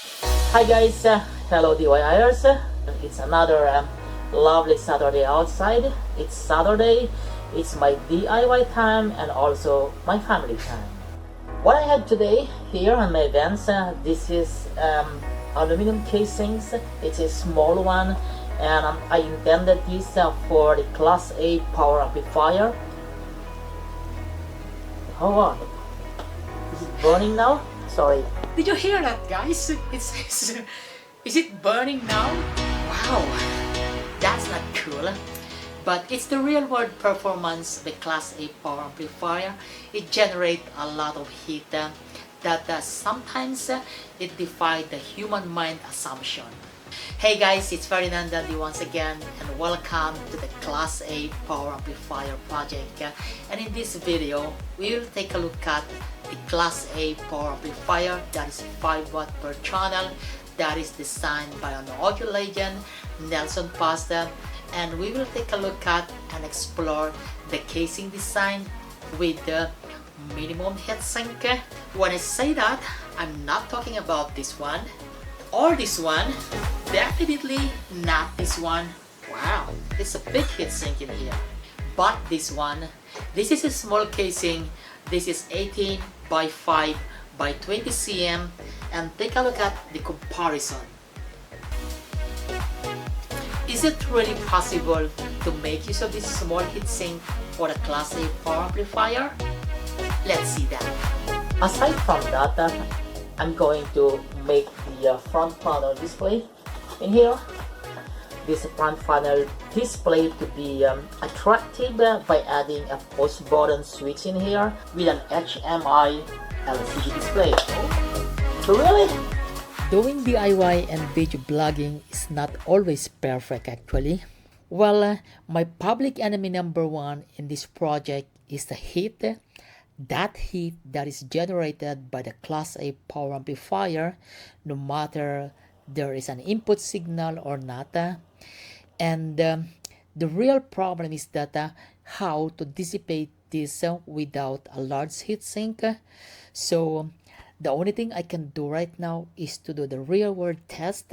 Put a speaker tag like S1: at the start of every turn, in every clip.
S1: Hi guys, hello DIYers. It's another lovely Saturday outside. It's Saturday, it's my DIY time and also my family time. What I have today here on my events, this is aluminum casings. It's a small one, and I intended this for the Class A power amplifier. Hold on, is it burning now? Sorry.
S2: Did you hear that, guys? It says, is it burning now? Wow, that's not cool. But it's the real world performance of the Class A power amplifier. It generates a lot of heat that sometimes it defies the human mind assumption. Hey guys, it's Ferdinand once again, and welcome to the Class A power amplifier project. And in this video, we will take a look at the Class A power amplifier that is 5 watt per channel, that is designed by an audio legend, Nelson Pasta, and we will take a look at and explore the casing design with the minimum heatsink. When I say that, I'm not talking about this one or this one, definitely not this one. Wow, it's a big heatsink in here. But this one, this is a small casing. This is 18 by 5 by 20 cm, and take a look at the comparison. Is it really possible to make use of this small heatsink for the Class A power amplifier? Let's see that.
S1: Aside from that, I'm going to make the front panel display in here. This front panel display to be attractive by adding a push button switch in here with an HMI LCD display. Really?
S2: Doing DIY and video blogging is not always perfect actually. Well, my public enemy number one in this project is the heat. That heat that is generated by the Class A power amplifier, no matter there is an input signal or not. And the real problem is that how to dissipate this without a large heatsink. So the only thing I can do right now is to do the real world test.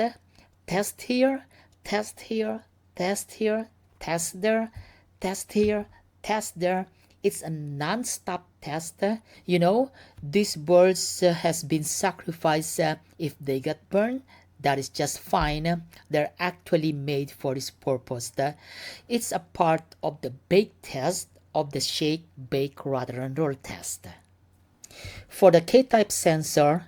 S2: Test here, test here, test here, test there, test here, test there. It's a non-stop test. You know, these birds has been sacrificed. If they get burned, that is just fine. They're actually made for this purpose. It's a part of the bake test of the shake, bake, rather and roll test. For the K-type sensor,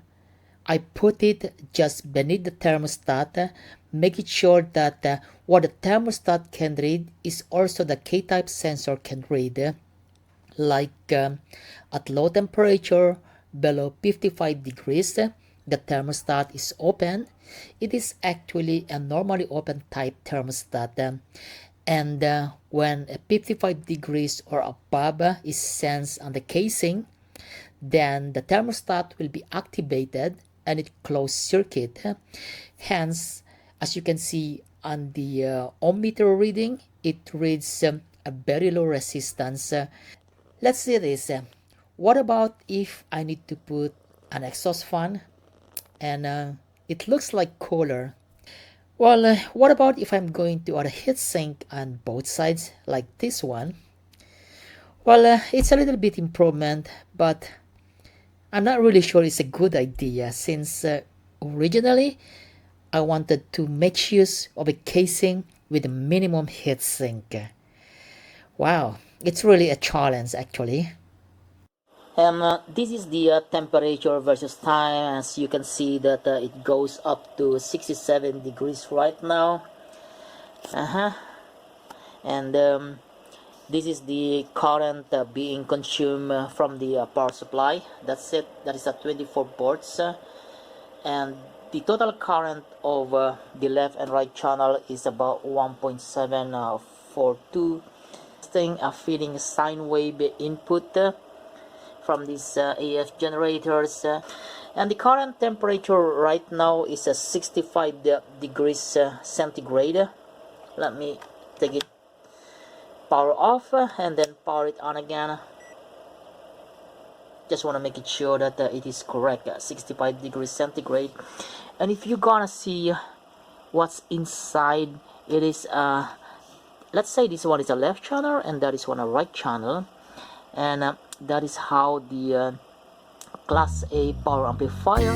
S2: I put it just beneath the thermostat, making sure that what the thermostat can read is also the K-type sensor can read. Like at low temperature, below 55 degrees, the thermostat is open. It is actually a normally open type thermostat. And when 55 degrees or above is sensed on the casing, then the thermostat will be activated and it closed circuit. Hence, as you can see on the ohm meter reading, it reads a very low resistance. Let's see this. What about if I need to put an exhaust fan and it looks like cooler? Well, what about if I'm going to add a heatsink on both sides like this one? Well, it's a little bit improvement, but I'm not really sure it's a good idea since originally I wanted to make use of a casing with a minimum heatsink. Wow, it's really a challenge actually.
S1: This is the temperature versus time. As you can see that it goes up to 67 degrees right now. And this is the current being consumed from the power supply. That's it. That is at 24 volts. And the total current of the left and right channel is about 1.742. A feeding sine wave input from these AF generators, and the current temperature right now is 65 degrees centigrade. Let me take it power off and then power it on again. just want to make it sure that it is correct, 65 degrees centigrade. And if you're gonna see what's inside, it is let's say this one is a left channel and that is one a right channel, and that is how the class A power amplifier.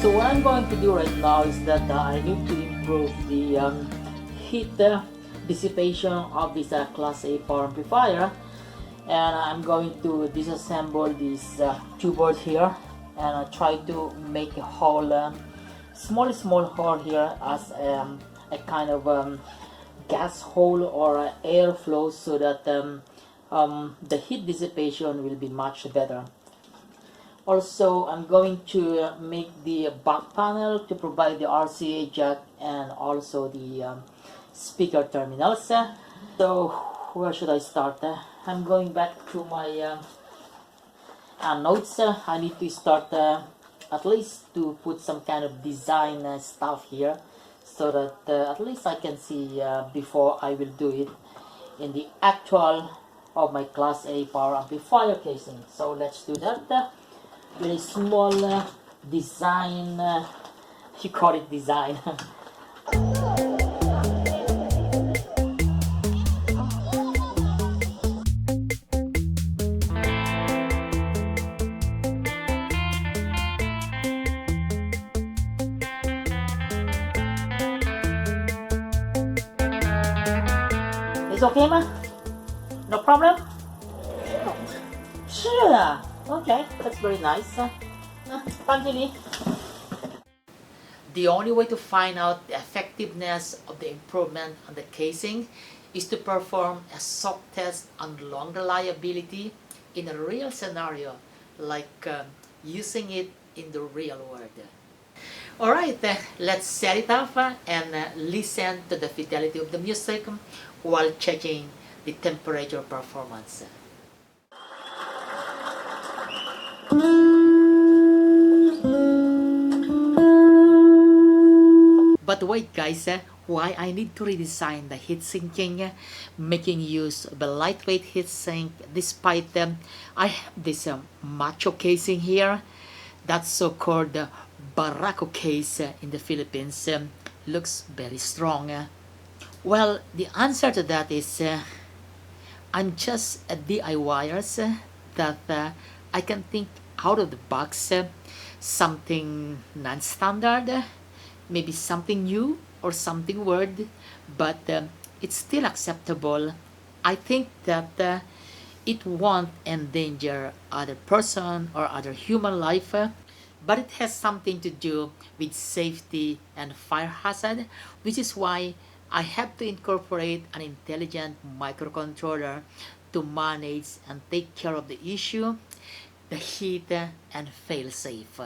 S1: So what I'm going to do right now is that I need to improve the heat dissipation of this class A power amplifier, and I'm going to disassemble this two board here and try to make a hole, small hole here as a kind of gas hole or airflow, so that the heat dissipation will be much better. Also, I'm going to make the back panel to provide the RCA jack and also the speaker terminals. So where should I start? I'm going back to my notes. I need to start at least to put some kind of design stuff here, so that at least I can see before I will do it in the actual of my class A power amplifier casing. So let's do that. Very small design, you call it design. It's okay, ma? No problem? Sure. Okay, that's very nice. Continue. The only way to find out the effectiveness of the improvement on the casing is to perform a soak test on long reliability in a real scenario, like using it in the real world. Alright, let's set it up and listen to the fidelity of the music while checking the temperature performance. But wait guys, why I need to redesign the heat sinking, making use of a lightweight heat sink despite I have this macho casing here, that so-called Barako case in the Philippines, looks very strong. Well, the answer to that is I'm just a DIYer that I can think out of the box, something non-standard, maybe something new or something weird, but it's still acceptable. I think that it won't endanger other person or other human life, but it has something to do with safety and fire hazard, which is why I have to incorporate an intelligent microcontroller to manage and take care of the issue, the heat and fail-safe.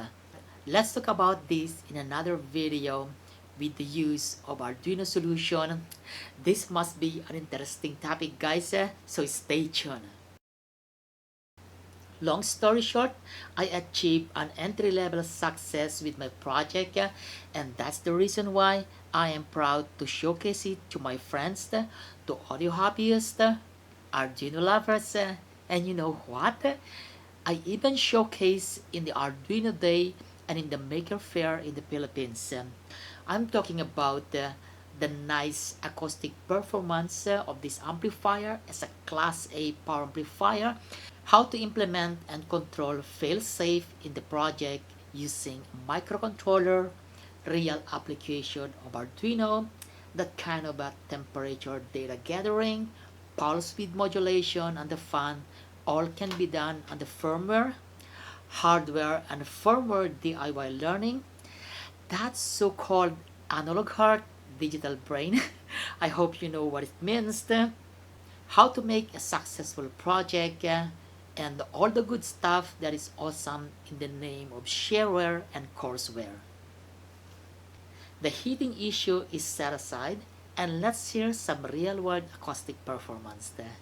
S1: Let's talk about this in another video with the use of Arduino solution. This must be an interesting topic guys, so stay tuned. Long story short, I achieved an entry-level success with my project, and that's the reason why I am proud to showcase it to my friends, to audio hobbyists, Arduino lovers, and you know what? I even showcase in the Arduino Day and in the Maker Fair in the Philippines. I'm talking about the nice acoustic performance of this amplifier as a Class A power amplifier, how to implement and control fail-safe in the project using microcontroller, real application of Arduino, that kind of a temperature data gathering, pulse width modulation, and the fun, all can be done on the firmware, hardware and firmware DIY learning. That's so-called analog heart, digital brain. I hope you know what it means. How to make a successful project and all the good stuff that is awesome in the name of shareware and courseware.
S2: The heating issue is set aside, and let's hear some real-world acoustic performance there.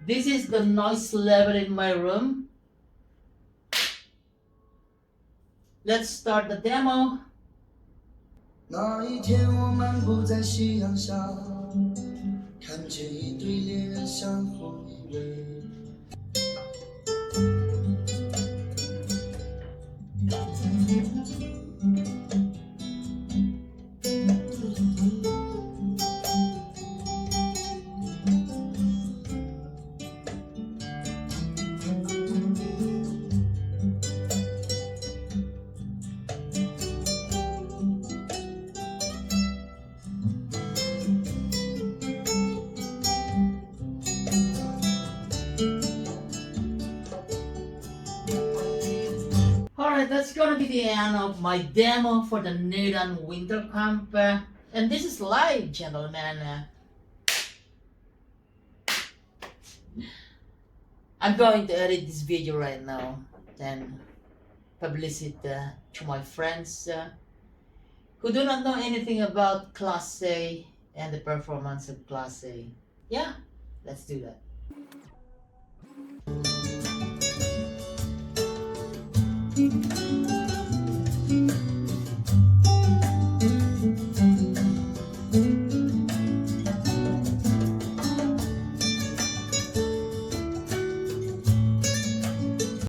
S1: This is the noise level in my room. Let's start the demo. 那一天我漫步在夕阳下，看见一对恋人相互依偎。Alright, that's gonna be the end of my demo for the Nedan Winter Camp. And this is live, gentlemen. I'm going to edit this video right now and publish it to my friends who do not know anything about Class A and the performance of Class A. Yeah, let's do that.